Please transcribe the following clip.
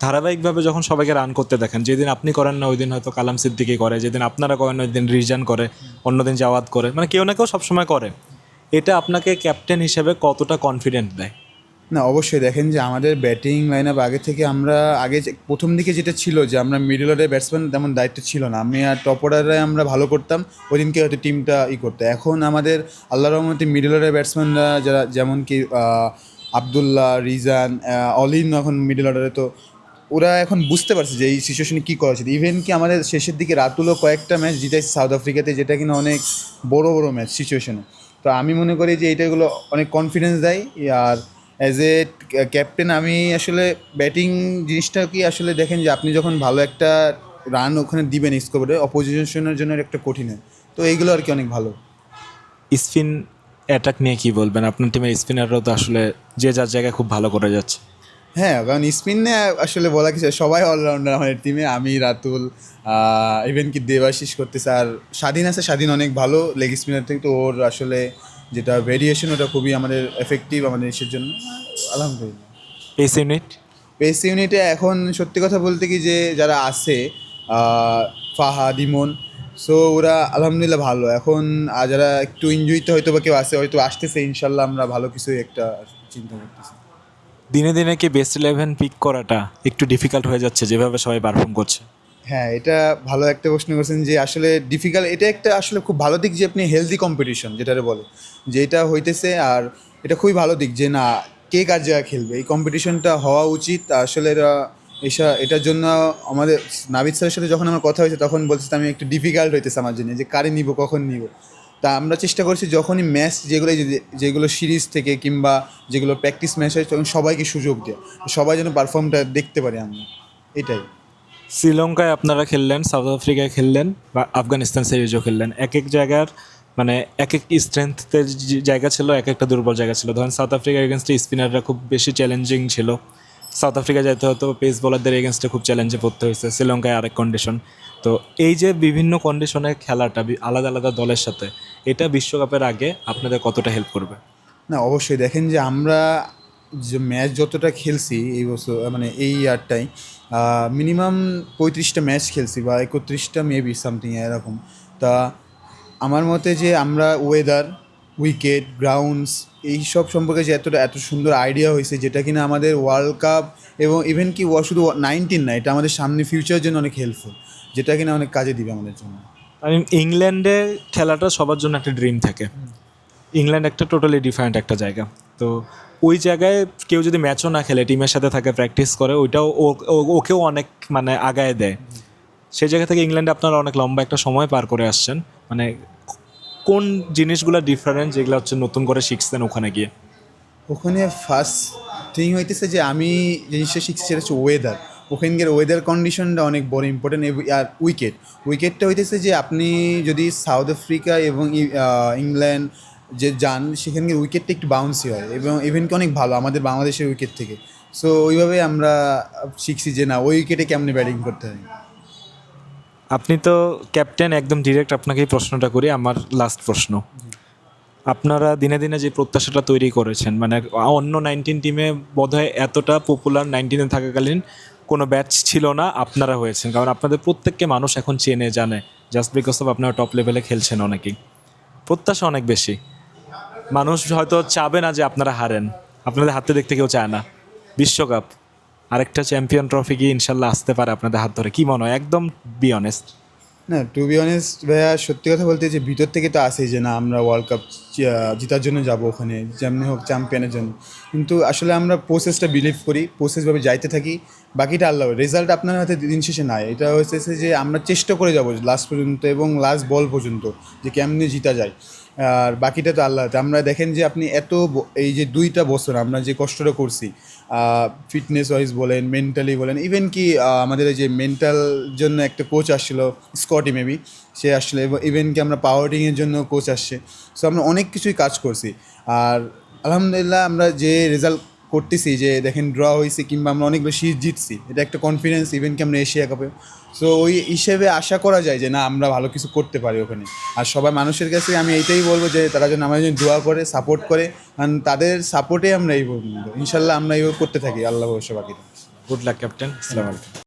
ধারাবাহিকভাবে যখন সবাইকে রান করতে দেখেন, যেদিন আপনি করেন না ওই দিন হয়তো কালাম সিদ্দিকী করে, যেদিন আপনারা করেন ওই দিন রিজান করে, অন্যদিন জাওয়াদ করে, মানে কেউ না কেউ সবসময় করে। এটা আপনাকে ক্যাপ্টেন হিসেবে কতটা কনফিডেন্ট দেয়? না, অবশ্যই দেখেন যে আমাদের ব্যাটিং লাইন আপ আগে থেকে আমরা প্রথম দিকে যেটা ছিল যে আমরা মিডল অর্ডার ব্যাটসম্যান তেমন দায়িত্ব ছিল না, আমি আর টপ অর্ডারে আমরা ভালো করতাম, ওই দিনকে হয়তো টিমটা করতো। এখন আমাদের আল্লাহর রহমতে মিডল অর্ডার ব্যাটসম্যানরা যারা যেমন কি আবদুল্লাহ, রিজান, অলিন এখন মিডল অর্ডারে, তো ওরা এখন বুঝতে পারছে যে এই সিচুয়েশনে কী করা উচিত। ইভেন কি আমাদের শেষের দিকে রাতুলও কয়েকটা ম্যাচ জিতাইছে সাউথ আফ্রিকাতে, যেটা কিনা অনেক বড় বড় ম্যাচ সিচুয়েশনে। তো আমি মনে করি যে এইটাগুলো অনেক কনফিডেন্স দেয়। আর অ্যাজ এ ক্যাপ্টেন আমি আসলে ব্যাটিং জিনিসটা কি আসলে দেখেন যে আপনি যখন ভালো একটা রান ওখানে দিবেন স্কোরে, অপোজিশনের জন্য একটা কঠিন হয়, তো এইগুলো আর কি অনেক ভালো। স্পিন অ্যাটাক নিয়ে কি বলবেন? আপনার টিমের স্পিনাররাও তো আসলে যে যার জায়গায় খুব ভালো করে যাচ্ছে। হ্যাঁ, কারণ স্পিনে আসলে বলা কিছু, সবাই অলরাউন্ডার আমাদের টিমে, আমি, রাতুল, ইভেন কি দেবাশিস করতেছে, আর স্বাধীন আছে, স্বাধীন অনেক ভালো লেগ স্পিনার থেকে, তো ওর আসলে যেটা ভেরিয়েশন ওটা খুবই আমাদের এফেক্টিভ আমাদের দেশের জন্য, আলহামদুলিল্লাহ। Pace unit? পেস ইউনিটে এখন সত্যি কথা বলতে কি যে যারা আছে, ফাহাদ, ইমন, সো ওরা আলহামদুলিল্লাহ ভালো এখন। আর যারা একটু ইনজুরিতে হয়তো বা কেউ আছে, হয়তো আসতেছে, ইনশাল্লাহ আমরা ভালো কিছুই একটা চিন্তা করতেছি। দিনে দিনে কি বেস্ট 11 পিক করাটা একটু ডিফিকাল্ট হয়ে যাচ্ছে যেভাবে সবাই পারফর্ম করছে? হ্যাঁ, এটা ভালো একটা প্রশ্ন করছেন যে আসলে ডিফিকাল্ট, এটা একটা আসলে খুব ভালো দিক যে আপনি হেলদি কম্পিটিশন যেটারে বলে, যে এটা হইতেছে। আর এটা খুবই ভালো দিক যে না, কে কার জায়গায় খেলবে, এই কম্পিটিশনটা হওয়া উচিত আসলে। এটার জন্য আমাদের নাবিদ স্যারের সাথে যখন আমার কথা হয়েছে তখন বলছে আমি একটু ডিফিকাল্ট হইতেছে আমার জন্য, যে কারে নিব, কখন নিব। তা আমরা চেষ্টা করছি যখনই ম্যাচ যেগুলো সিরিজ থেকে কিংবা যেগুলো প্র্যাকটিস ম্যাচ হয় তখন সবাইকে সুযোগ দেয়, সবাই যেন পারফর্মটা দেখতে পারি আমরা, এটাই। শ্রীলঙ্কায় আপনারা খেললেন, সাউথ আফ্রিকায় খেললেন, বা আফগানিস্তান সিরিজও খেললেন। এক এক জায়গার মানে এক এক স্ট্রেংথের জায়গা ছিল, এক একটা দুর্বল জায়গা ছিল। ধরেন সাউথ আফ্রিকার এগেনস্টে স্পিনাররা খুব বেশি চ্যালেঞ্জিং ছিল, সাউথ আফ্রিকা যাইতে হতো পেস বোলারদের এগেনস্টে খুব চ্যালেঞ্জে পড়তে হয়েছে। শ্রীলঙ্কায় আরেক কন্ডিশন। তো এই যে বিভিন্ন কন্ডিশনে খেলাটা আলাদা আলাদা দলের সাথে, এটা বিশ্বকাপের আগে আপনাদের কতটা হেল্প করবে? না, অবশ্যই দেখেন যে আমরা যে ম্যাচ যতটা খেলছি এই বছর, মানে এই ইয়ারটাই মিনিমাম 35টা ম্যাচ খেলছি বা 31টা মেবি সামথিং এরকম। তা আমার মতে যে আমরা ওয়েদার, উইকেট, গ্রাউন্ডস, এইসব সম্পর্কে যে এত সুন্দর আইডিয়া হয়েছে, যেটা কিনা আমাদের ওয়ার্ল্ড কাপ এবং ইভেন কি শুধু 19 না, এটা আমাদের সামনে ফিউচারের জন্য অনেক হেল্পফুল, যেটা কিনা অনেক কাজে দিবে আমাদের জন্য। আমি ইংল্যান্ডে খেলাটা সবার জন্য একটা ড্রিম থাকে। ইংল্যান্ড একটা টোটালি ডিফারেন্ট একটা জায়গা। তো ওই জায়গায় কেউ যদি ম্যাচও না খেলে, টিমের সাথে থাকে, প্র্যাকটিস করে, ওইটাও ওকেও অনেক মানে আগায় দেয়। সেই জায়গা থেকে ইংল্যান্ডে আপনারা অনেক লম্বা একটা সময় পার করে আসছেন। মানে কোন জিনিসগুলো ডিফারেন্ট যেগুলো হচ্ছে নতুন করে শিখছেন ওখানে গিয়ে? ওখানে ফার্স্ট থিং হইতেছে যে আমি জিনিসটা শিখছি সেটা হচ্ছে ওয়েদার। ওখানকার ওয়েদার কন্ডিশনটা অনেক বড় ইম্পর্টেন্ট। আর উইকেটটা হইতেছে যে আপনি যদি সাউথ আফ্রিকা এবং ইংল্যান্ড যে যান, সেখানকার উইকেটটা একটু বাউন্সি হয় এবং ইভেন্টকে অনেক ভালো আমাদের বাংলাদেশের উইকেট থেকে। সো ওইভাবে আমরা শিখছি যে না, ওই উইকেটে কেমনে ব্যাটিং করতে হয়। আপনি তো ক্যাপ্টেন, একদম ডিরেক্ট আপনাকেই প্রশ্নটা করি, আমার লাস্ট প্রশ্ন। আপনারা দিনে দিনে যে প্রত্যাশাটা তৈরি করেছেন, মানে অন্য 19 টিমে বোধহয় এতটা পপুলার 19-এ থাকাকালীন কোনো ব্যাচ ছিল না, আপনারা হয়েছেন। কারণ আপনাদের প্রত্যেককে মানুষ এখন চেনে জানে, জাস্ট বিকজ অফ আপনারা টপ লেভেলে খেলছেন। অনেকেই প্রত্যাশা অনেক বেশি। মানুষ হয়তো চাবে না যে আপনারা হারেন, আপনাদের হাতে দেখতে কেউ চায় না। বিশ্বকাপ, আরেকটা চ্যাম্পিয়ন ট্রফি কি ইনশাল্লাহ আসতে পারে আপনাদের হাত ধরে? কি মনে হয়, একদম বি অনেস্ট? না, টু বি অনেস্ট ভাইয়া, সত্যি কথা বলতে যে ভিতর থেকে তো আসেই যে না, আমরা ওয়ার্ল্ড কাপ জেতার জন্য যাব ওখানে, যেমনি হোক চ্যাম্পিয়নের জন্য। কিন্তু আসলে আমরা প্রসেসটা বিলিভ করি, প্রসেসভাবে যাইতে থাকি, বাকিটা আল্লাহ। রেজাল্ট আপনার হাতে দিন শেষে নাই, এটা হচ্ছে যে আমরা চেষ্টা করে যাব লাস্ট পর্যন্ত এবং লাস্ট বল পর্যন্ত যে কেমনি জিতা যায়। আর বাকিটা তো আল্লাহ হাতে। আমরা দেখেন যে আপনি এই যে 2টা বছর আমরা যে কষ্টটা করছি, ফিটনেস ওয়াইজ বলেন, মেন্টালি বলেন, ইভেন কি আমাদের এই যে মেন্টাল জন্য একটা কোচ আসছিলো, স্কটি মেবি, সে আসলে, ইভেন কি আমরা পাওয়ারিংয়ের জন্য কোচ আসছে। সো আমরা অনেক কিছুই কাজ করছি। আর আলহামদুলিল্লাহ আমরা যে রেজাল্ট করতেছি, যে দেখেন ড্র হয়েছে কিংবা আমরা অনেক বেশি জিতছি, এটা একটা কনফিডেন্স। ইভেন কি আমরা এশিয়া কাপে, সো ওই হিসেবে আশা করা যায় যে না, আমরা ভালো কিছু করতে পারি ওখানে। আর সবাই মানুষের কাছে আমি এইটাই বলবো যে তারা যেন আমাদের জন্য দোয়া করে, সাপোর্ট করে, কারণ তাদের সাপোর্টে আমরা এই ইনশাল্লাহ আমরা এইভাবে করতে থাকি, আল্লাহ ভরসা বাকিটা। গুড লাক ক্যাপ্টেন, আসসালামু আলাইকুম।